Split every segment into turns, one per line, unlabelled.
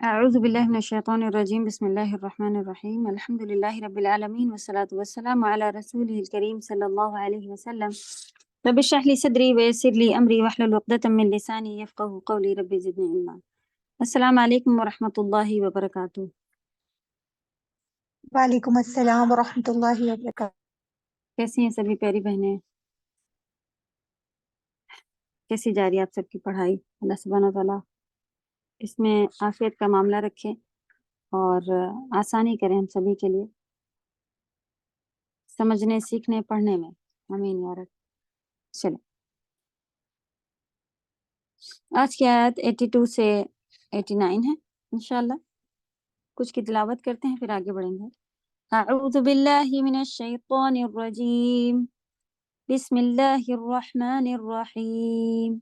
اعوذ باللہ من الشیطان الرجیم بسم اللہ الرحمن الرحیم الحمد للہ رب العالمین والصلاة والسلام علی رسولہ الکریم صلی اللہ علیہ وسلم رب اشرح لی صدری ویسر لی امری واحلل عقدۃ من لسانی یفقہوا قولی رب زدنی علما۔ السلام علیکم ورحمۃ اللہ وبرکاتہ۔
وعلیکم السلام ورحمۃ اللہ وبرکاتہ۔
کیسی ہیں سبھی پیاری بہنیں؟ کیسی جا رہی ہے آپ سب کی پڑھائی؟ اللہ سبحانہ وتعالیٰ اس میں عافیت کا معاملہ رکھے اور آسانی کریں ہم سبھی کے لیے سمجھنے سیکھنے پڑھنے میں، آمین یا رب۔ چلیں آج کی آیت 82 سے 89 ہے انشاءاللہ، کچھ کی تلاوت کرتے ہیں پھر آگے بڑھیں گے۔ اعوذ باللہ من الشیطان الرجیم بسم اللہ الرحمن الرحیم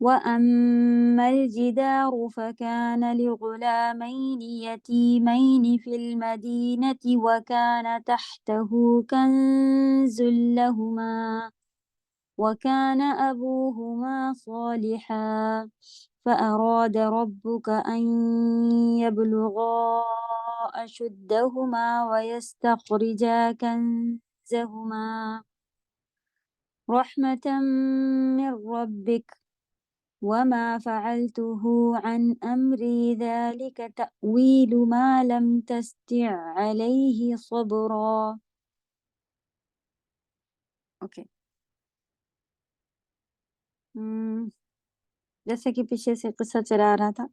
وَأَمَّا الْجِدَارُ فَكَانَ لِغُلَامَيْنِ يَتِيمَيْنِ فِي الْمَدِينَةِ وَكَانَ تَحْتَهُ كَنْزٌ لَهُمَا وَكَانَ أَبُوهُمَا صَالِحًا فَأَرَادَ رَبُّكَ أَنْ يَبْلُغَا أَشُدَّهُمَا وَيَسْتَخْرِجَا كَنْزَهُمَا رَحْمَةً مِّن رَّبِّكَ وَمَا فَعَلْتُهُ عَنْ أَمْرِي ذَلِكَ تَأْوِيلُ مَا لَمْ تَسْطِع عَلَيْهِ صَبْرًا۔ اوکے، جیسے کہ پیچھے سے قصہ چلا آ رہا تھا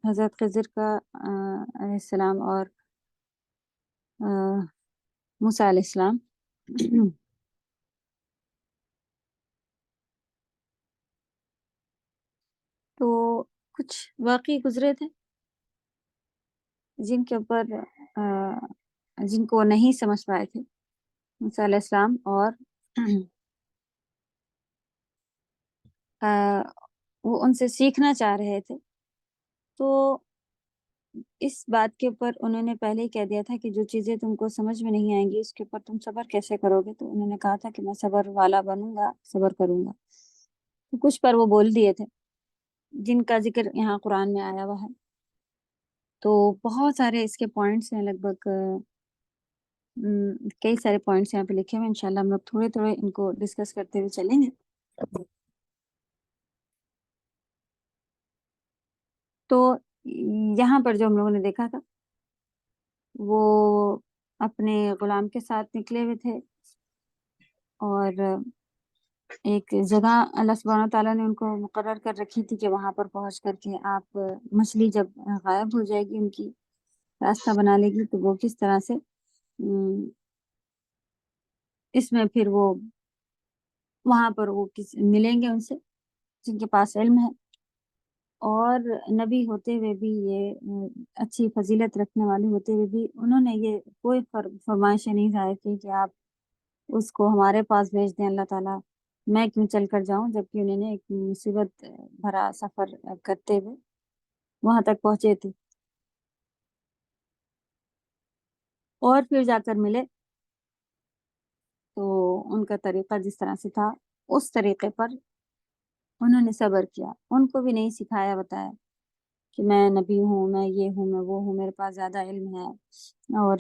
حضرت خضر کا علیہ السلام اور موسیٰ علیہ السلام تو کچھ واقعی گزرے تھے جن کے اوپر جن کو نہیں سمجھ پائے تھے موسیٰ علیہ السلام، اور وہ ان سے سیکھنا چاہ رہے تھے۔ تو اس بات کے اوپر انہوں نے پہلے ہی کہہ دیا تھا کہ جو چیزیں تم کو سمجھ میں نہیں آئیں گی اس کے اوپر تم صبر کیسے کرو گے؟ تو انہوں نے کہا تھا کہ میں صبر والا بنوں گا، صبر کروں گا۔ تو کچھ پر وہ بول دیے تھے جن کا ذکر یہاں قرآن میں آیا ہوا ہے۔ تو بہت سارے اس کے پوائنٹس ہیں، لگ بھگ کئی سارے پوائنٹس یہاں پہ لکھے ہوئے ہیں۔ انشاءاللہ ہم لوگ تھوڑے تھوڑے ان کو ڈسکس کرتے ہوئے چلیں گے۔ تو یہاں پر جو ہم لوگوں نے دیکھا تھا وہ اپنے غلام کے ساتھ نکلے ہوئے تھے، اور ایک جگہ اللہ سبحانہ تعالیٰ نے ان کو مقرر کر رکھی تھی کہ وہاں پر پہنچ کر کے آپ مچھلی جب غائب ہو جائے گی، ان کی راستہ بنا لے گی، تو وہ کس طرح سے اس میں پھر وہ وہاں پر وہ ملیں گے ان سے جن کے پاس علم ہے، اور نبی ہوتے ہوئے بھی، یہ اچھی فضیلت رکھنے والے ہوتے ہوئے بھی انہوں نے یہ کوئی فرمائشیں نہیں ظاہر کی کہ آپ اس کو ہمارے پاس بھیج دیں اللہ تعالیٰ، میں کیوں چل کر جاؤں، جبکہ انہوں نے ایک مصیبت بھرا سفر کرتے ہوئے وہاں تک پہنچے تھے، اور پھر جا کر ملے تو ان کا طریقہ جس طرح سے تھا اس طریقے پر انہوں نے صبر کیا۔ ان کو بھی نہیں سکھایا بتایا کہ میں نبی ہوں، میں یہ ہوں، میں وہ ہوں، میرے پاس زیادہ علم ہے، اور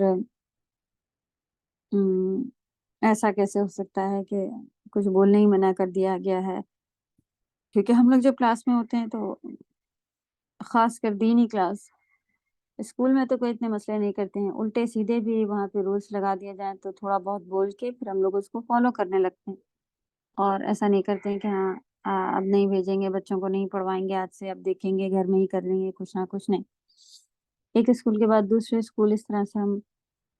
ایسا کیسے ہو سکتا ہے کہ کچھ بولنے ہی منع کر دیا گیا ہے۔ کیونکہ ہم لوگ جب کلاس میں ہوتے ہیں تو خاص کر دینی کلاس، اسکول میں تو کوئی اتنے مسئلے نہیں کرتے ہیں، الٹے سیدھے بھی وہاں پہ رولس لگا دیا جائیں تو تھوڑا بہت بول کے پھر ہم لوگ اس کو فالو کرنے لگتے ہیں، اور ایسا نہیں کرتے ہیں کہ ہاں اب نہیں بھیجیں گے بچوں کو، نہیں پڑھوائیں گے آج سے، اب دیکھیں گے گھر میں ہی کر لیں گے کچھ نہ کچھ۔ نہیں، ایک اسکول کے بعد دوسرے اسکول اس طرح سے ہم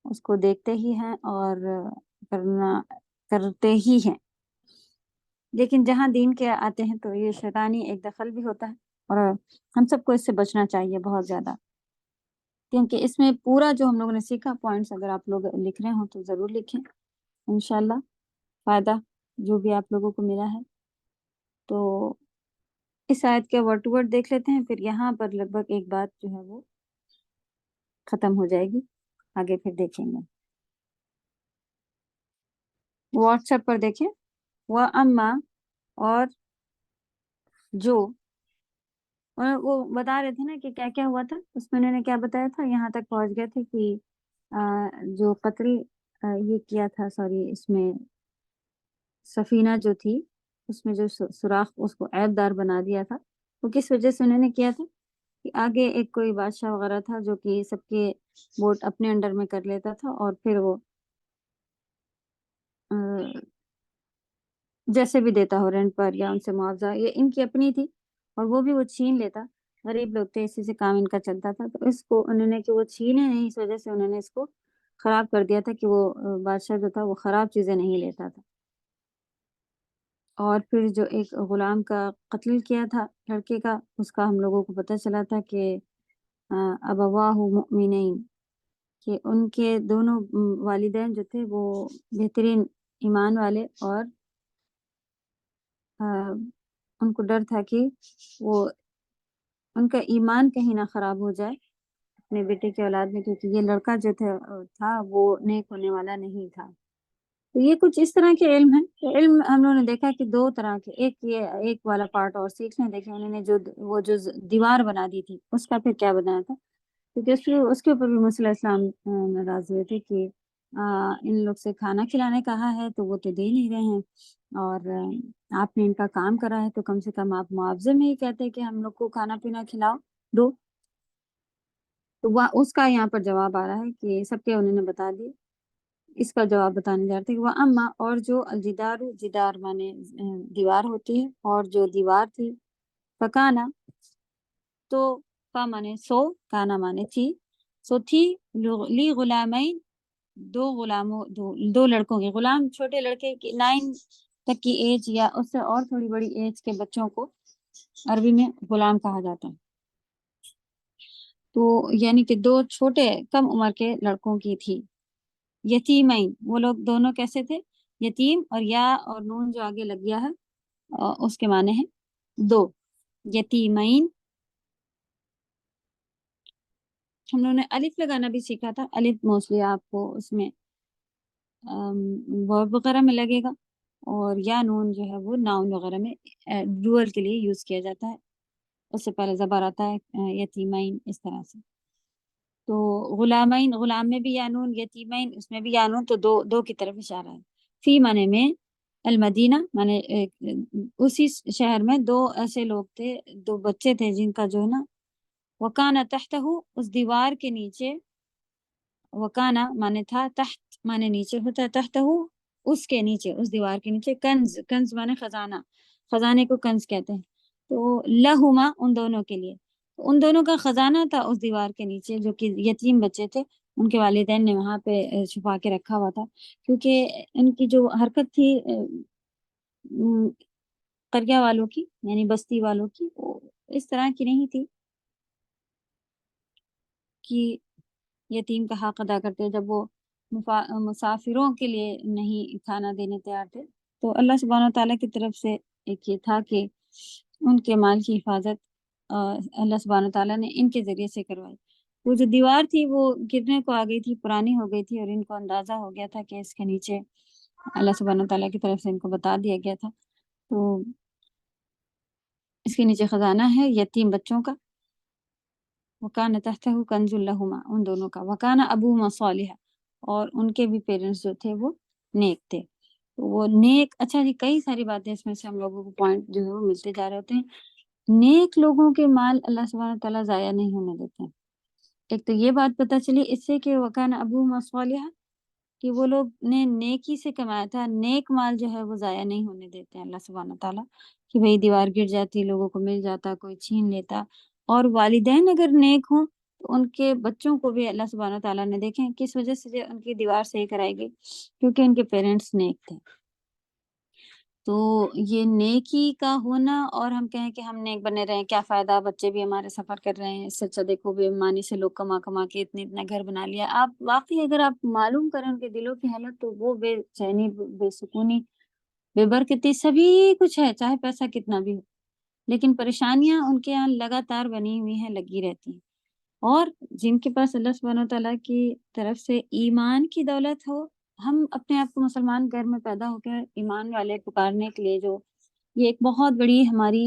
اس کو دیکھتے ہی ہیں اور کرتے ہی ہیں۔ لیکن جہاں دین کے آتے ہیں تو یہ شیطانی ایک دخل بھی ہوتا ہے، اور ہم سب کو اس سے بچنا چاہیے بہت زیادہ، کیونکہ اس میں پورا جو ہم لوگوں نے سیکھا پوائنٹس اگر آپ لوگ لکھ رہے ہوں تو ضرور لکھیں، انشاءاللہ فائدہ جو بھی آپ لوگوں کو ملا ہے۔ تو اس آیت کے ورڈ ٹو ورڈ دیکھ لیتے ہیں، پھر یہاں پر لگ بھگ ایک بات جو ہے وہ ختم ہو جائے گی، آگے پھر دیکھیں گے۔ واٹس ایپ پر دیکھیں، وَأَمَّا اور جو اور وہ بتا رہے تھے نا کہ کیا کیا ہوا تھا، اس میں انہوں نے کیا بتایا تھا، یہاں تک پہنچ گئے تھے کہ جو قتل یہ کیا تھا، سوری، اس میں سفینہ جو تھی اس میں جو سوراخ اس کو عیب دار بنا دیا تھا، وہ کس وجہ سے انہوں نے کیا تھا کہ آگے ایک کوئی بادشاہ وغیرہ تھا جو کہ سب کے ووٹ اپنے انڈر میں کر لیتا تھا، اور پھر وہ جیسے بھی دیتا ہو رینٹ پر یا ان سے معاوضہ، یہ ان کی اپنی تھی اور وہ بھی وہ چھین لیتا، غریب لوگ تھے، اسی سے کام ان کا چلتا تھا، تو اس کو انہوں نے کہ وہ چھینے نہیں، اس وجہ سے انہوں نے اس کو خراب کر دیا تھا کہ وہ بادشاہ جو تھا وہ خراب چیزیں نہیں لیتا تھا۔ اور پھر جو ایک غلام کا قتل کیا تھا لڑکے کا، اس کا ہم لوگوں کو پتہ چلا تھا کہ ابواہ مؤمنین، کہ ان کے دونوں والدین جو تھے وہ بہترین ایمان والے، اور ان کو ڈر تھا کہ وہ ان کا ایمان کہیں نہ خراب ہو جائے اپنے بیٹے کے اولاد میں، کیونکہ یہ لڑکا جو تھا وہ نیک ہونے والا نہیں تھا۔ تو یہ کچھ اس طرح کے علم ہیں۔ علم ہم لوگوں نے دیکھا کہ دو طرح کے، ایک والا پارٹ اور سیکھنے دیکھے انہوں نے، جو دیوار بنا دی تھی اس کا پھر کیا بنایا تھا، کیونکہ اس کے اوپر بھی موسی علیہ السلام ناراض ہوئے تھے کہ ان لوگ سے کھانا کھلانے کہا ہے تو وہ تو دے نہیں رہے ہیں، اور آپ نے ان کا کام کرا ہے تو کم سے کم آپ معاوضے میں ہی کہتے کہ ہم لوگ کو کھانا پینا کھلاؤ دو۔ تو وہ اس کا یہاں پر جواب آ رہا ہے کہ سب کے انہوں نے بتا دی، اس کا جواب بتانے جا رہے تھے کہ وہ اما، اور جو الجدار، جدار مانے دیوار ہوتی ہے، اور جو دیوار تھی، فکانا، تو فا مانے سو، کانا مانے تھی، سو تھی، لی غلامین، دو لڑکوں کے، غلام چھوٹے لڑکے کی 9 تک کی ایج یا اس سے اور تھوڑی بڑی ایج کے بچوں کو عربی میں غلام کہا جاتا ہے، تو یعنی کہ 2 چھوٹے کم عمر کے لڑکوں کی تھی، یتیمین، وہ لوگ دونوں کیسے تھے، یتیم، اور یا اور نون جو آگے لگ گیا ہے اس کے معنی ہے 2، یتیمین۔ ہم لوگوں نے الف لگانا بھی سیکھا تھا، الف موسٹلی آپ کو اس میں ورب وغیرہ میں لگے گا، اور یا نون جو ہے وہ ناؤن وغیرہ میں ڈوئل کے لیے یوز کیا جاتا ہے، اس سے پہلے زبر آتا ہے یتیمین، اس طرح سے۔ تو غلامین، غلام میں بھی یا نون، یتیمین اس میں بھی یا نون، تو دو کی طرف اشارہ ہے۔ فی معنی میں المدینہ، مانے اسی شہر میں 2 ایسے لوگ تھے، 2 بچے تھے جن کا جو ہے نا، وکانا تحتہ، اس دیوار کے نیچے، وکانا مانے تھا، تحت مانے نیچے ہوتا ہے، تحتہ اس کے نیچے، اس دیوار کے نیچے، کنز، کنز مانے خزانہ، خزانے کو کنز کہتے ہیں، تو لہما، ان دونوں کے لیے، ان دونوں کا خزانہ تھا اس دیوار کے نیچے، جو کہ یتیم بچے تھے، ان کے والدین نے وہاں پہ چھپا کے رکھا ہوا تھا، کیونکہ ان کی جو حرکت تھی قریہ والوں کی، یعنی بستی والوں کی، وہ اس طرح کی نہیں تھی کہ یتیم کا حق ادا کرتے، جب وہ مسافروں کے لیے نہیں کھانا دینے تیار تھے، تو اللہ سبحانہ وتعالیٰ کی طرف سے ایک یہ تھا کہ ان کے مال کی حفاظت اللہ سبحانہ وتعالیٰ نے ان کے ذریعے سے کروائی۔ وہ جو دیوار تھی وہ گرنے کو آ گئی تھی، پرانی ہو گئی تھی، اور ان کو اندازہ ہو گیا تھا کہ اس کے نیچے اللہ سبحانہ وتعالیٰ کی طرف سے ان کو بتا دیا گیا تھا، تو اس کے نیچے خزانہ ہے یتیم بچوں کا، وکان تحتہ کنز لہما، ان دونوں کا، وکان ابوہما صالحا، اور ان کے بھی پیرنٹس جو تھے وہ نیک تھے، تو وہ نیک، اچھا جی، کئی ساری باتیں اس میں سے ہم لوگوں کو پوائنٹ جو ہے وہ ملتے جا رہے ہوتے ہیں۔ نیک لوگوں کے مال اللہ سبحانہ تعالیٰ ضائع نہیں ہونے دیتے ہیں، ایک تو یہ بات پتہ چلی اس سے کہ وکان ابوہما صالحا، کہ وہ لوگ نے نیکی سے کمایا تھا، نیک مال جو ہے وہ ضائع نہیں ہونے دیتے ہیں اللہ سبحانہ تعالیٰ، کہ بھئی دیوار گر جاتی، لوگوں کو مل جاتا، کوئی چھین لیتا، اور والدین اگر نیک ہوں تو ان کے بچوں کو بھی اللہ سبحانہ تعالیٰ نے، دیکھیں کس وجہ سے ان کی دیوار صحیح کرائی گئی، کیونکہ ان کے پیرنٹس نیک تھے۔ تو یہ نیکی کا ہونا، اور ہم کہیں کہ ہم نیک بنے رہے ہیں، کیا فائدہ، بچے بھی ہمارے سفر کر رہے ہیں، اس سے اچھا دیکھو بے ایمانی سے لوگ کما کما کے اتنا گھر بنا لیا۔ آپ واقعی اگر آپ معلوم کریں ان کے دلوں کی حالت، تو وہ بے چینی، بے سکونی، بے برکتی، سبھی کچھ ہے، چاہے پیسہ کتنا بھی ہو، لیکن پریشانیاں ان کے یہاں لگاتار بنی ہوئی ہیں، لگی رہتی ہیں۔ اور جن کے پاس اللہ سبحانہ تعالیٰ کی طرف سے ایمان کی دولت ہو، ہم اپنے آپ کو مسلمان گھر میں پیدا ہو کر ایمان والے پکارنے کے لیے، جو یہ ایک بہت بڑی ہماری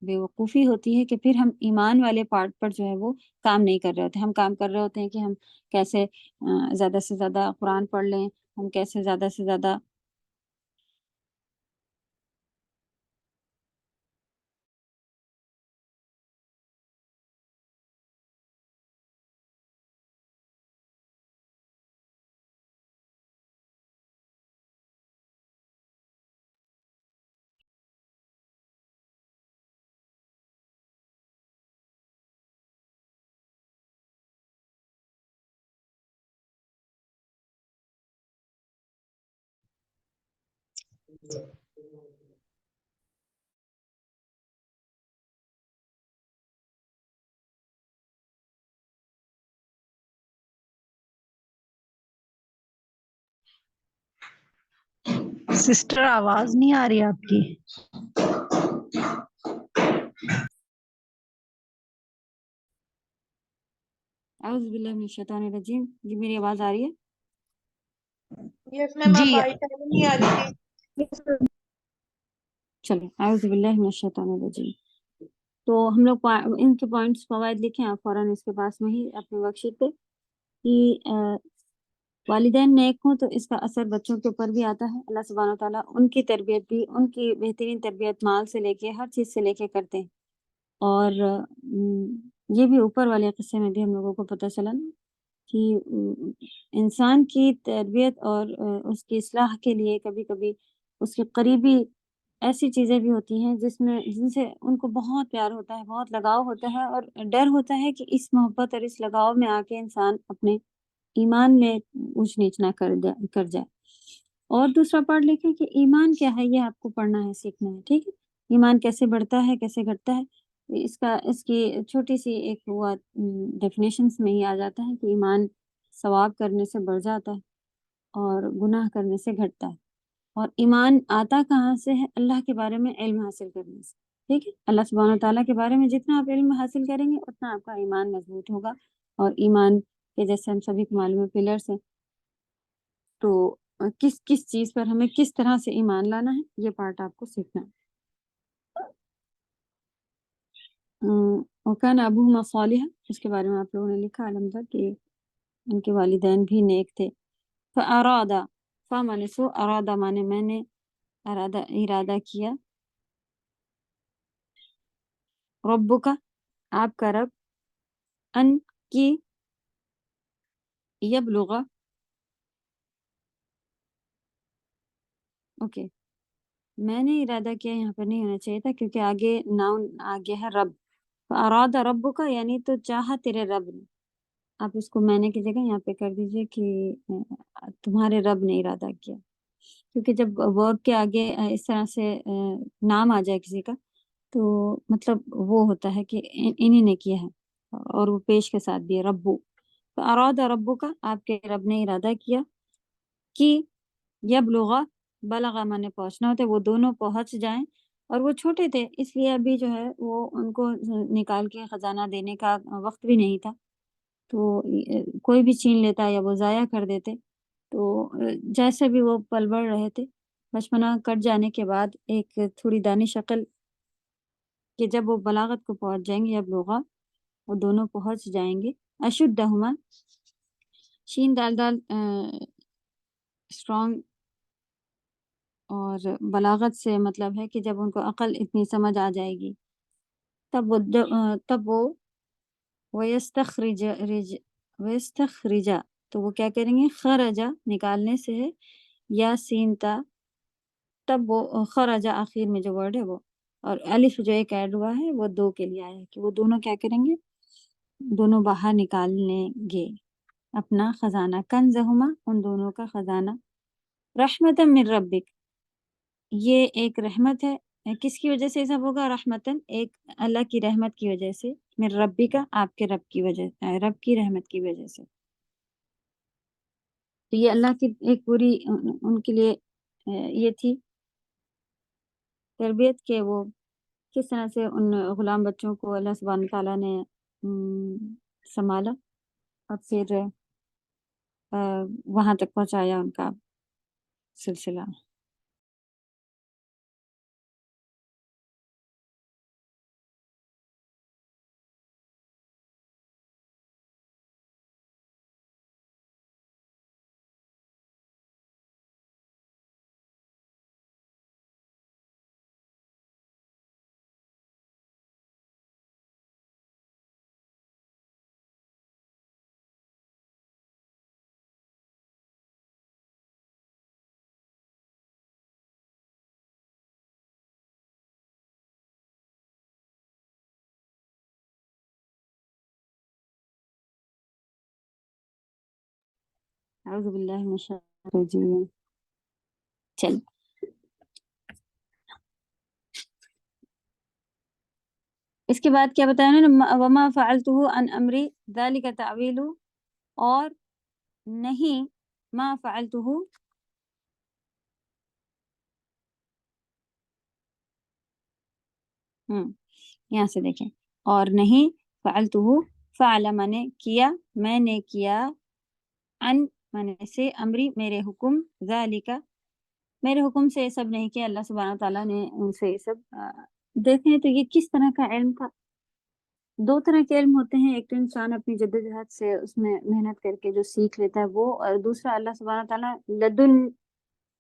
بے وقوفی ہوتی ہے کہ پھر ہم ایمان والے پارٹ پر جو ہے وہ کام نہیں کر رہے ہوتے. ہم کام کر رہے ہوتے ہیں کہ ہم کیسے زیادہ سے زیادہ قرآن پڑھ لیں، ہم کیسے زیادہ سے زیادہ
سسٹر آواز نہیں آ رہی آپ کی.
اعوذ باللہ من الشیطان الرجیم. جی میری آواز آ رہی ہے؟
یس میم آپ آئی پہلے نہیں آ رہی تھی.
چلو اعوذ باللہ من الشیطان الرجیم. تو ہم لوگ ان کے پوائنٹس فوائد لکھیں آپ فوراً اس کے پاس میں ہی اپنے ورک شیٹ پہ کہ والدین نیک ہوں تو اس کا اثر بچوں کے اوپر بھی آتا ہے. اللہ سبحانہ و تعالیٰ ان کی تربیت بھی، ان کی بہترین تربیت مال سے لے کے ہر چیز سے لے کے کرتے ہیں. اور یہ بھی اوپر والے قصے میں بھی ہم لوگوں کو پتہ چلا نا کہ انسان کی تربیت اور اس کی اصلاح کے لیے کبھی کبھی اس کے قریبی ایسی چیزیں بھی ہوتی ہیں جن سے ان کو بہت پیار ہوتا ہے، بہت لگاؤ ہوتا ہے، اور ڈر ہوتا ہے کہ اس محبت اور اس لگاؤ میں آ کے انسان اپنے ایمان میں اونچ نیچ نہ کر جائے. اور دوسرا پارٹ لکھیں کہ ایمان کیا ہے، یہ آپ کو پڑھنا ہے، سیکھنا ہے. ٹھیک ہے، ایمان کیسے بڑھتا ہے، کیسے گھٹتا ہے، اس کی چھوٹی سی ایک وہ ڈیفینیشنس میں ہی آ جاتا ہے کہ ایمان ثواب کرنے سے بڑھ جاتا ہے اور گناہ کرنے سے گھٹتا ہے. اور ایمان آتا کہاں سے ہے؟ اللہ کے بارے میں علم حاصل کرنے سے. ٹھیک ہے، اللہ سبحانہ تعالیٰ کے بارے میں جتنا آپ علم حاصل کریں گے اتنا آپ کا ایمان مضبوط ہوگا. اور ایمان کے جیسے ہم سبھی کو معلوم ہے پلرس ہیں، تو کس کس چیز پر ہمیں کس طرح سے ایمان لانا ہے یہ پارٹ آپ کو سیکھنا ہے. وکان ابوہما صالحا، اس کے بارے میں آپ لوگوں نے لکھا الحمدللہ کہ ان کے والدین بھی نیک تھے. فارادہ، فمانے سو ارادہ مانے میں نے ارادہ کیا، ربو کا آپ کا رب، ان کی یبلغا، اوکے میں نے ارادہ کیا یہاں پر نہیں ہونا چاہیے تھا کیونکہ آگے ناؤن آگے ہے رب. ارادہ ربو کا یعنی تو چاہا تیرے رب نے. آپ اس کو میں نے کی جگہ یہاں پہ کر دیجئے کہ تمہارے رب نے ارادہ کیا، کیونکہ جب ورب کے آگے اس طرح سے نام آ جائے کسی کا تو مطلب وہ ہوتا ہے کہ انہی نے کیا ہے، اور وہ پیش کے ساتھ بھی ہے ربو. تو ارادہ ربو کا آپ کے رب نے ارادہ کیا کہ یبلغا، بلغا مانے پہنچنا ہوتا ہے، وہ دونوں پہنچ جائیں. اور وہ چھوٹے تھے اس لیے ابھی جو ہے وہ ان کو نکال کے خزانہ دینے کا وقت بھی نہیں تھا، تو کوئی بھی چھین لیتا یا وہ ضائع کر دیتے. تو جیسے بھی وہ پل بڑھ رہے تھے، بچپنا کٹ جانے کے بعد ایک تھوڑی دانش عقل کہ جب وہ بلاغت کو پہنچ جائیں گے، یا بلوغا وہ دونوں پہنچ جائیں گے. اشدہما، شین دال دال اسٹرانگ، اور بلاغت سے مطلب ہے کہ جب ان کو عقل اتنی سمجھ آ جائے گی تب وہ ویستخرجا، تو وہ کیا کریں گے؟ خرجا نکالنے سے ہے، یا سین تا، تب وہ خرجا آخر میں جو ورڈ ہے وہ، اور الف جو ایک ایڈ ہوا ہے وہ دو کے لیے آیا ہے کہ وہ دونوں کیا کریں گے؟ دونوں باہر نکال لیں گے اپنا خزانہ. کنزہما، ان دونوں کا خزانہ. رحمتم من ربک، یہ ایک رحمت ہے. کس کی وجہ سے یہ سب ہوگا؟ رحمتن، ایک اللہ کی رحمت کی وجہ سے. من ربی کا، آپ کے رب کی وجہ، رب کی رحمت کی وجہ سے. تو یہ اللہ کی ایک پوری ان کے لیے یہ تھی تربیت کہ وہ کس طرح سے ان غلام بچوں کو اللہ سبحانہ تعالیٰ نے سنبھالا اور پھر وہاں تک پہنچایا ان کا سلسلہ. اعوذ باللہ من الشیطان الرجیم. چل اس کے بعد کیا بتایا انہوں نے؟ وما فعلته عن امری ذلك تعویل، اور نہیں ما فعلته، یہاں سے دیکھیں، اور نہیں فعلته، فعل میں نے کیا، میں نے کیا، ان میں نے سے، امری میرے حکم، ذالک میرے حکم سے یہ سب نہیں کیا، اللہ سبحانہ تعالیٰ نے ان سے یہ سب دیکھیں تو یہ کس طرح کا علم تھا. دو طرح کے علم ہوتے ہیں، ایک تو انسان اپنی جدوجہد سے اس میں محنت کر کے جو سیکھ لیتا ہے وہ، اور دوسرا اللہ سبحانہ تعالیٰ لدن،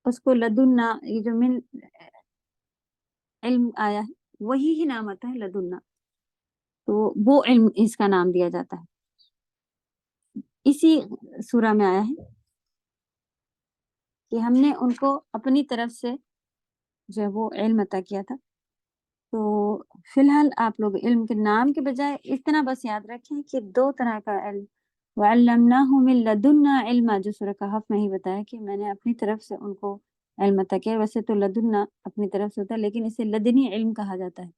اس کو لدنا، یہ جو من علم آیا ہے وہی ہی نام آتا ہے لدنا، تو وہ علم اس کا نام دیا جاتا ہے. اسی سورہ میں آیا ہے کہ ہم نے ان کو اپنی طرف سے جو ہے وہ علم عطا کیا تھا. تو فی الحال آپ لوگ علم کے نام کے بجائے اتنا بس یاد رکھیں کہ دو طرح کا علم، وَعَلَّمْنَاهُ مِن لَدُنَّا عِلْمًا، جو سورہ کہف میں ہی بتایا کہ میں نے اپنی طرف سے ان کو علم عطا کیا. ویسے تو لدنا اپنی طرف سے ہوتا ہے، لیکن اسے لدنی علم کہا جاتا ہے،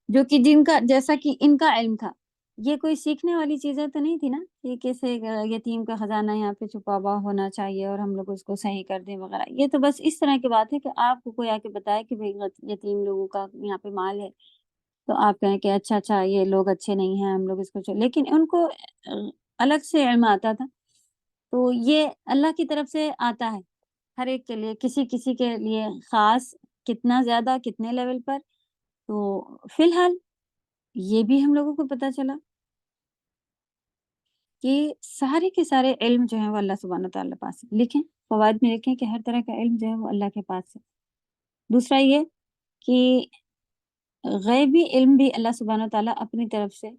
جو کہ جن کا جیسا کہ ان کا علم تھا. یہ کوئی سیکھنے والی چیزیں تو نہیں تھی نا، یہ کیسے یتیم کا خزانہ یہاں پہ چھپا ہوا ہونا چاہیے اور ہم لوگ اس کو صحیح کر دیں وغیرہ. یہ تو بس اس طرح کی بات ہے کہ آپ کو کوئی آ کے بتائے کہ بھئی یتیم لوگوں کا یہاں پہ مال ہے، تو آپ کہیں کہ اچھا اچھا یہ لوگ اچھے نہیں ہیں، ہم لوگ اس کو لیکن ان کو الگ سے علم آتا تھا. تو یہ اللہ کی طرف سے آتا ہے ہر ایک کے لیے، کسی کسی کے لیے خاص، کتنا زیادہ کتنے لیول پر. تو فی الحال یہ بھی ہم لوگوں کو پتہ چلا کہ سارے کے سارے علم جو ہیں وہ اللہ سبحانہ تعالیٰ پاس ہے. لکھیں فوائد میں لکھیں کہ ہر طرح کا علم جو ہے وہ اللہ کے پاس ہے. دوسرا یہ کہ غیبی علم بھی اللہ سبحانہ تعالیٰ اپنی طرف سے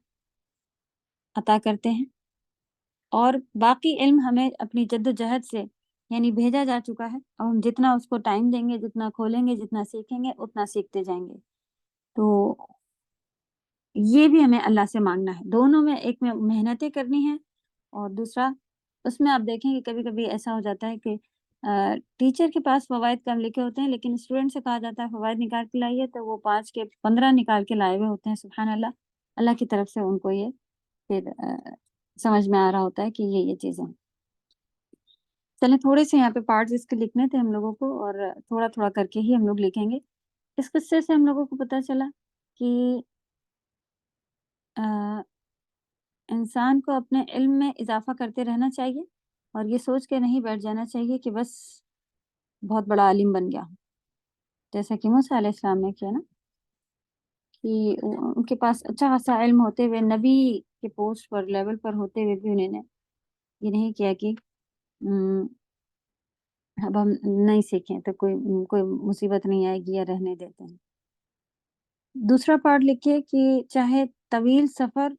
عطا کرتے ہیں، اور باقی علم ہمیں اپنی جد و جہد سے یعنی بھیجا جا چکا ہے، اور ہم جتنا اس کو ٹائم دیں گے، جتنا کھولیں گے، جتنا سیکھیں گے، اتنا سیکھتے جائیں گے. تو یہ بھی ہمیں اللہ سے مانگنا ہے. دونوں میں، ایک میں محنتیں کرنی ہیں، اور دوسرا اس میں آپ دیکھیں کہ کبھی کبھی ایسا ہو جاتا ہے کہ ٹیچر کے پاس فوائد کم لکھے ہوتے ہیں، لیکن اسٹوڈنٹ سے کہا جاتا ہے فوائد نکال کے لائیے، تو وہ 5 کے 15 نکال کے لائے ہوئے ہوتے ہیں. سبحان اللہ، اللہ کی طرف سے ان کو یہ پھر سمجھ میں آ رہا ہوتا ہے کہ یہ چیزیں. چلیں تھوڑے سے یہاں پہ پارٹس اس کے لکھنے تھے ہم لوگوں کو، اور تھوڑا تھوڑا کر کے ہی ہم لوگ لکھیں گے. اس قصے سے ہم لوگوں کو پتہ چلا کہ انسان کو اپنے علم میں اضافہ کرتے رہنا چاہیے، اور یہ سوچ کے نہیں بیٹھ جانا چاہیے کہ بس بہت بڑا عالم بن گیا، جیسا کہ موسیٰ علیہ السلام نے کیا نا، کہ ان کے پاس اچھا خاصا علم ہوتے ہوئے، نبی کے پوسٹ پر لیول پر ہوتے ہوئے بھی انہوں نے یہ نہیں کیا کہ اب ہم نہیں سیکھیں تو کوئی مصیبت نہیں آئے گی یا رہنے دیتے ہیں. دوسرا پارٹ لکھیے کہ چاہے طویل سفر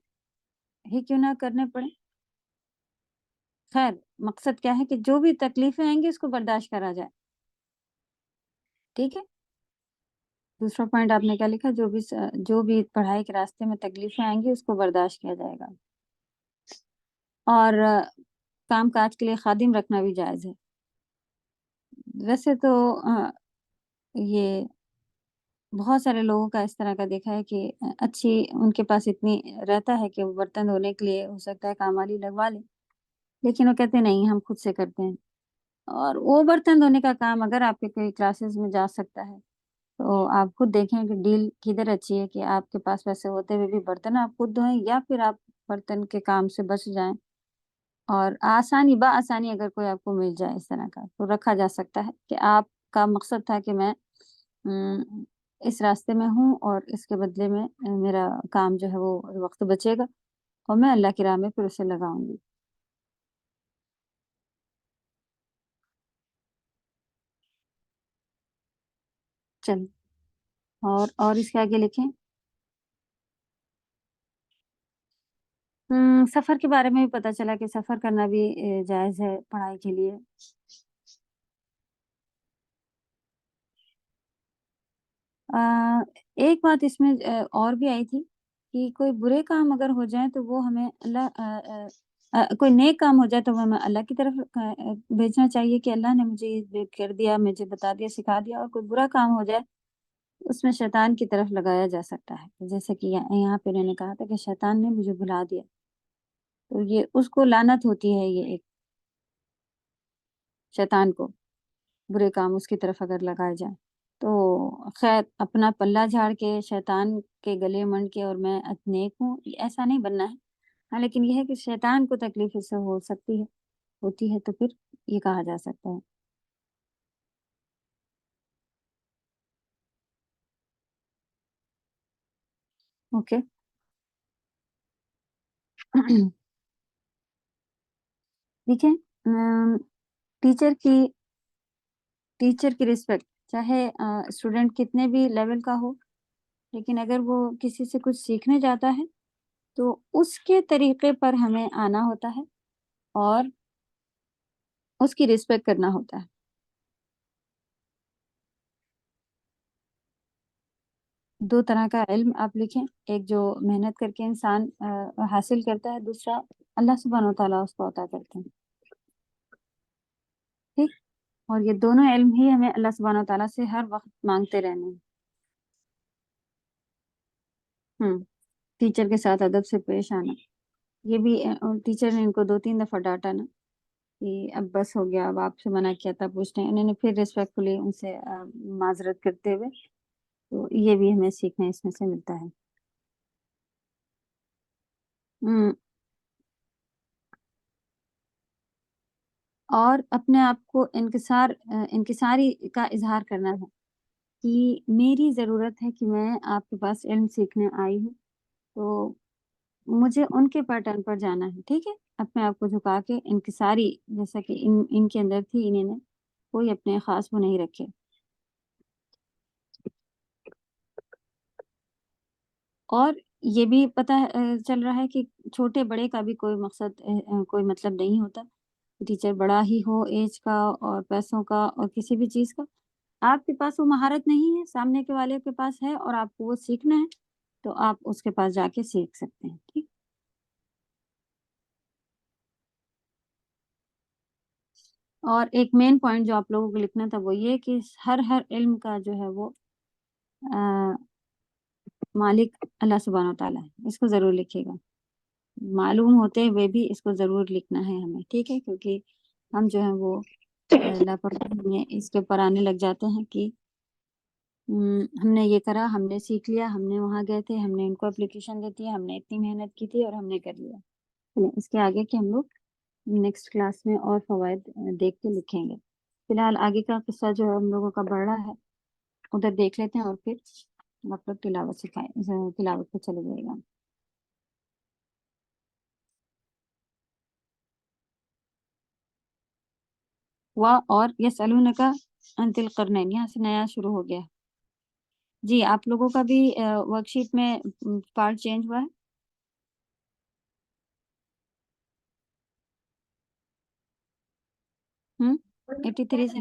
ہی کیوں نہ کرنے پڑے، خیر مقصد کیا ہے کہ جو بھی تکلیفیں آئیں گی اس کو برداشت کرا جائے. ٹھیک ہے، دوسرا پوائنٹ آپ نے کیا لکھا؟ جو بھی پڑھائی کے راستے میں تکلیفیں آئیں گی اس کو برداشت کیا جائے گا، اور کام کاج کے لیے خادم رکھنا بھی جائز ہے. ویسے تو یہ بہت سارے لوگوں کا اس طرح کا دیکھا ہے کہ اچھی ان کے پاس اتنی رہتا ہے کہ وہ برتن دھونے کے لیے ہو سکتا ہے کام والی لگوا لیں، لیکن وہ کہتے ہیں نہیں ہم خود سے کرتے ہیں. اور وہ برتن دھونے کا کام اگر آپ کے کوئی کلاسز میں جا سکتا ہے تو آپ خود دیکھیں کہ ڈیل کدھر اچھی ہے کہ آپ کے پاس ویسے ہوتے ہوئے بھی برتن آپ خود دھوئیں، یا پھر آپ برتن کے کام سے بچ جائیں، اور آسانی اگر کوئی آپ کو مل جائے اس طرح کا تو رکھا جا سکتا ہے کہ آپ کا مقصد تھا کہ میں اس راستے میں ہوں، اور اس کے بدلے میں میرا کام جو ہے وہ وقت بچے گا، اور میں اللہ کی راہ میں پھر اسے لگاؤں گی. چل اور اس کے آگے لکھیں سفر کے بارے میں بھی پتہ چلا کہ سفر کرنا بھی جائز ہے پڑھائی کے لیے. ایک بات اس میں اور بھی آئی تھی کہ کوئی برے کام اگر ہو جائیں تو وہ ہمیں اللہ کوئی نیک کام ہو جائے تو وہ ہمیں اللہ کی طرف بھیجنا چاہیے کہ اللہ نے مجھے یہ کر دیا، مجھے بتا دیا، سکھا دیا. اور کوئی برا کام ہو جائے اس میں شیطان کی طرف لگایا جا سکتا ہے، جیسے کہ یہاں پہ انہوں نے کہا تھا کہ شیطان نے مجھے بھلا دیا، تو یہ اس کو لعنت ہوتی ہے. یہ ایک شیطان کو برے کام اس کی طرف اگر لگائے جائیں تو خیر اپنا پلہ جھاڑ کے شیطان کے گلے منڈ کے اور میں نیک ہوں، ایسا نہیں بننا ہے. ہاں لیکن یہ ہے کہ شیطان کو تکلیف اس سے ہو سکتی ہے، ہوتی ہے، تو پھر یہ کہا جا سکتا ہے. اوکے. دیکھیں ٹیچر کی رسپیکٹ، چاہے اسٹوڈنٹ کتنے بھی لیول کا ہو، لیکن اگر وہ کسی سے کچھ سیکھنے جاتا ہے تو اس کے طریقے پر ہمیں آنا ہوتا ہے اور اس کی رسپیکٹ کرنا ہوتا ہے. دو طرح کا علم آپ لکھیں، ایک جو محنت کر کے انسان حاصل کرتا ہے، دوسرا اللہ سبحانہ و تعالیٰ اس کو عطا کرتے ہیں. ٹھیک، اور یہ دونوں علم ہی ہمیں اللہ سبحانہ و تعالیٰ سے ہر وقت مانگتے رہنے ہیں. ٹیچر کے ساتھ ادب سے پیش آنا، یہ بھی ٹیچر نے ان کو 2-3 دفعہ ڈانٹا نا کہ اب بس ہو گیا، اب آپ سے منع کیا تھا پوچھنے، انہوں نے پھر ریسپیکٹفلی ان سے معذرت کرتے ہوئے، تو یہ بھی ہمیں سیکھنا اس میں سے ملتا ہے. اور اپنے آپ کو انکساری کا اظہار کرنا ہے کہ میری ضرورت ہے کہ میں آپ کے پاس علم سیکھنے آئی ہوں، تو مجھے ان کے پیٹرن پر جانا ہے. ٹھیک ہے، اپنے آپ کو جھکا کے انکساری، جیسا کہ ان کے اندر تھی، انہوں نے کوئی اپنے خاص وہ نہیں رکھے. اور یہ بھی پتہ چل رہا ہے کہ چھوٹے بڑے کا بھی کوئی مقصد کوئی مطلب نہیں ہوتا. ٹیچر بڑا ہی ہو ایج کا اور پیسوں کا اور کسی بھی چیز کا، آپ کے پاس وہ مہارت نہیں ہے، سامنے کے والے کے پاس ہے اور آپ کو وہ سیکھنا ہے، تو آپ اس کے پاس جا کے سیکھ سکتے ہیں. ٹھیک. اور ایک مین پوائنٹ جو آپ لوگوں کو لکھنا تھا وہ یہ کہ ہر علم کا جو ہے وہ مالک اللہ سبحانہ و تعالیٰ ہے. اس کو ضرور لکھیے گا، معلوم ہوتے ہوئے بھی اس کو ضرور لکھنا ہے ہمیں. ٹھیک ہے، کیونکہ ہم جو ہے وہ لاپرواہی میں اس کے اوپر آنے لگ جاتے ہیں کہ ہم نے یہ کرا، ہم نے سیکھ لیا، ہم نے وہاں گئے تھے، ہم نے ان کو اپلیکیشن دی تھی، ہم نے اتنی محنت کی تھی اور ہم نے کر لیا. اس کے آگے کہ ہم لوگ نیکسٹ کلاس میں اور فوائد دیکھ کے لکھیں گے. فی الحال آگے کا قصہ جو ہے ہم لوگوں کا بڑھ رہا ہے، ادھر دیکھ لیتے ہیں اور پھر آپ لوگ تلاوت پہ چلے جائے گا. اور یسألونک عن ذی القرنین، یہاں سے نیا شروع ہو گیا. جی آپ لوگوں کا بھی ورک شیٹ میں پارٹ چینج ہوا ہے. ہوں 83 سے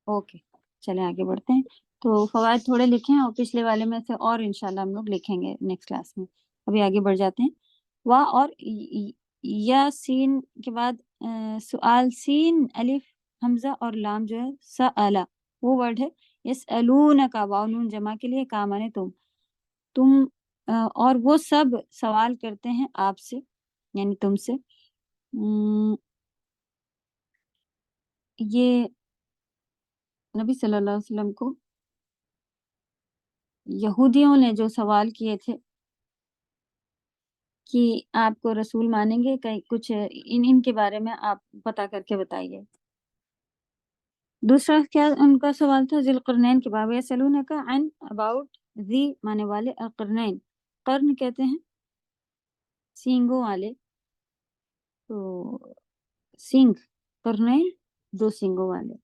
اوکے، چلیں آگے بڑھتے ہیں. تو فوائد تھوڑے لکھیں اور پچھلے والے میں سے اور انشاءاللہ ہم لوگ لکھیں گے نیکسٹ کلاس میں. ابھی آگے بڑھ جاتے ہیں. اور یا سین کے بعد سؤال، سین الف حمزہ اور لام جو ہے سألا، وہ ورڈ ہے. یسألونک واو نون جمع کے لیے، کا مانے تم اور وہ سب سوال کرتے ہیں آپ سے، یعنی تم سے. یہ نبی صلی اللہ علیہ وسلم کو یہودیوں نے جو سوال کیے تھے کہ آپ کو رسول مانیں گے، کچھ ان کے بارے میں آپ پتا کر کے بتائیے. دوسرا کیا ان کا سوال تھا؟ ذی القرنین کے بارے. یسألونک عن اباؤٹ ذی مانے والے، القرنین قرن کہتے ہیں سینگوں والے، تو سینگ، قرنین دو سینگوں والے.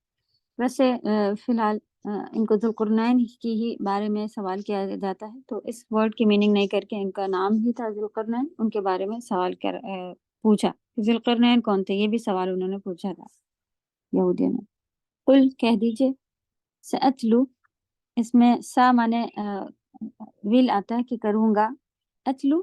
ویسے فی الحال ان کو ذوالقرنین کی ہی بارے میں سوال کیا جاتا ہے، تو اس ورڈ کی میننگ نہیں کر کے ان کا نام ہی تھا ذوالقرنین، ان کے بارے میں سوال پوچھا. ذوالقرنین کون تھے، یہ بھی سوال انہوں نے پوچھا تھا یہودیوں نے. قل کہہ دیجئے، سأتلو، اس میں سا مانے ول آتا ہے کہ کروں گا، اتلو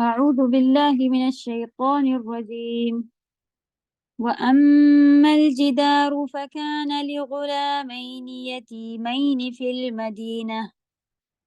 أعوذ بالله من الشيطان الرجيم وأما الجدار فكان لغلامين يتيمين في المدينة.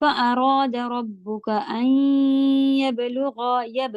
فأراد ربك أن يبلغ يب,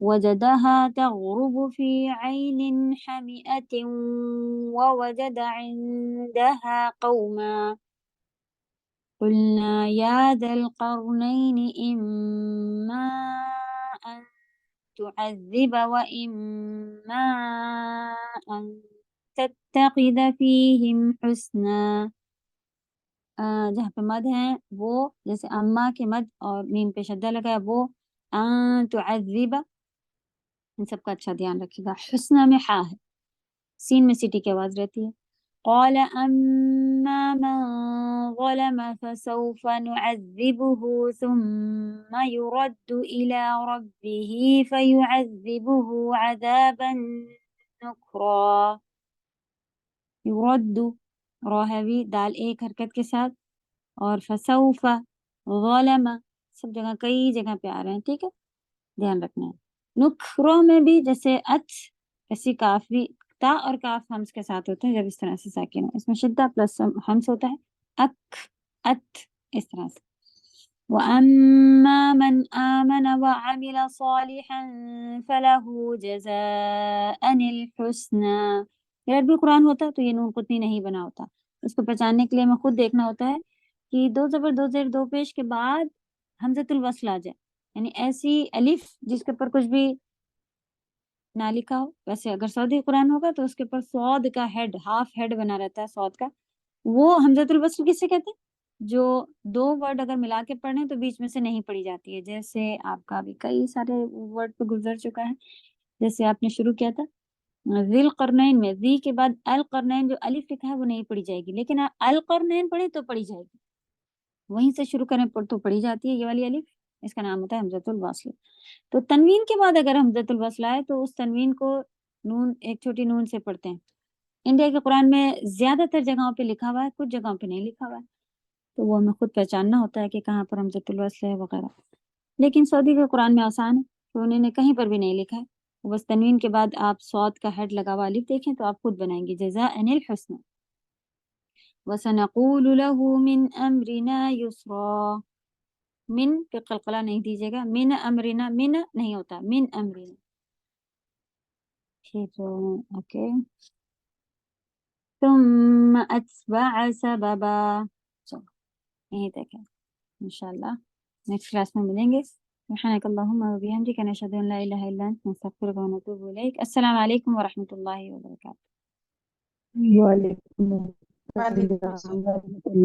وجدها تغرب في عين حمئة ووجد عندها قوما قلنا يا ذا القرنين إما أن تعذب وإما أن تتخذ فيهم حسنا. جہاں پہ مد ہے وہ جیسے اما کے مد اور میم پہ شدہ لگا ہے وہ ان تعذب، ان سب کا اچھا دھیان رکھے گا. حسنا میں ہا ہے، سین میں سیٹی کی آواز رہتی ہے. قال اما من ظلم فسوف نعذبه ثم يرد الى ربه فيعذبه عذابا نكرا. يرد را ہے بھی دال ایک حرکت کے ساتھ، اور فسوف ظلم سب جگہ کئی جگہ پہ آ رہے ہیں، ٹھیک ہے، دھیان رکھنا ہے. نکھروں میں بھی جیسے ایسی کاف بھی تا اور کاف ہمس کے ساتھ ہوتا ہے جب اس طرح سے ساکن ہو، اس میں شدہ پلس ہمس ہوتا ہے، ات اس طرح سے. وَأَمَّا مَنْ آمَنَ وَعَمِلَ صَالِحًا فَلَهُ جَزَاءً الْحُسْنَى. یہ عربی قرآن ہوتا تو یہ نون قطنی نہیں بنا ہوتا. اس کو پہچاننے کے لیے ہمیں خود دیکھنا ہوتا ہے کہ دو زبر دو زیر دو پیش کے بعد حمزۃ الوصل آ جائے، یعنی ایسی الف جس کے اوپر کچھ بھی نہ لکھا ہو. ویسے اگر سعودی قرآن ہوگا تو اس کے اوپر صاد کا ہیڈ، ہاف ہیڈ بنا رہتا ہے صاد کا، وہ حمزۃ الوصل کسے کہتے ہیں؟ جو دو ورڈ اگر ملا کے پڑھیں تو بیچ میں سے نہیں پڑھی جاتی ہے. جیسے آپ کا بھی کئی سارے ورڈ پہ گزر چکا ہے، جیسے آپ نے شروع کیا تھا ذی القرنین میں ذی کے بعد القرنین جو الف لکھا ہے وہ نہیں پڑھی جائے گی، لیکن آپ القرنین پڑھیں تو پڑھی جائے گی. وہیں سے شروع کریں تو پڑھی جاتی ہے یہ والی الف، اس کا نام ہوتا ہے حمزۃ الوصل. تو تنوین کے بعد اگر حمزۃ الوصل آئے تو اس تنوین کو نون ایک چھوٹی نون سے پڑھتے ہیں. انڈیا کے قرآن میں زیادہ تر جگہوں پہ لکھا ہوا ہے، کچھ جگہوں پہ نہیں لکھا ہوا ہے، تو وہ ہمیں خود پہچاننا ہوتا ہے کہ کہاں پر حمزۃ الوصل ہے وغیرہ. لیکن سعودی کے قرآن میں آسان ہے تو انہوں نے کہیں پر بھی نہیں لکھا ہے، بس تنوین کے بعد آپ صاد کا ہیڈ لگا ہوا الف دیکھیں تو آپ خود بنائیں گے جزاء الحسنى. وَسَنَقُولُ لَهُ مِنْ أَمْرِنَا يُسْرًا. من پہ قلقلہ نہیں دیجیے گا، من امرنا من نہیں ہوتا، من امرنا. ٹھیک ہے، اوکے. ثم اتبع سببا. چلو یہیں تک ہے، انشاءاللہ نیکسٹ کلاس میں ملیں گے. سبحانک اللہم و بحمدک نشہد ان لا الہ الا انت نستغفرک و نتوب الیک. السلام علیکم ورحمۃ اللہ وبرکاتہ.
وعلیکم
وعلیکم
السلام
السلام.
ورحمۃ اللہ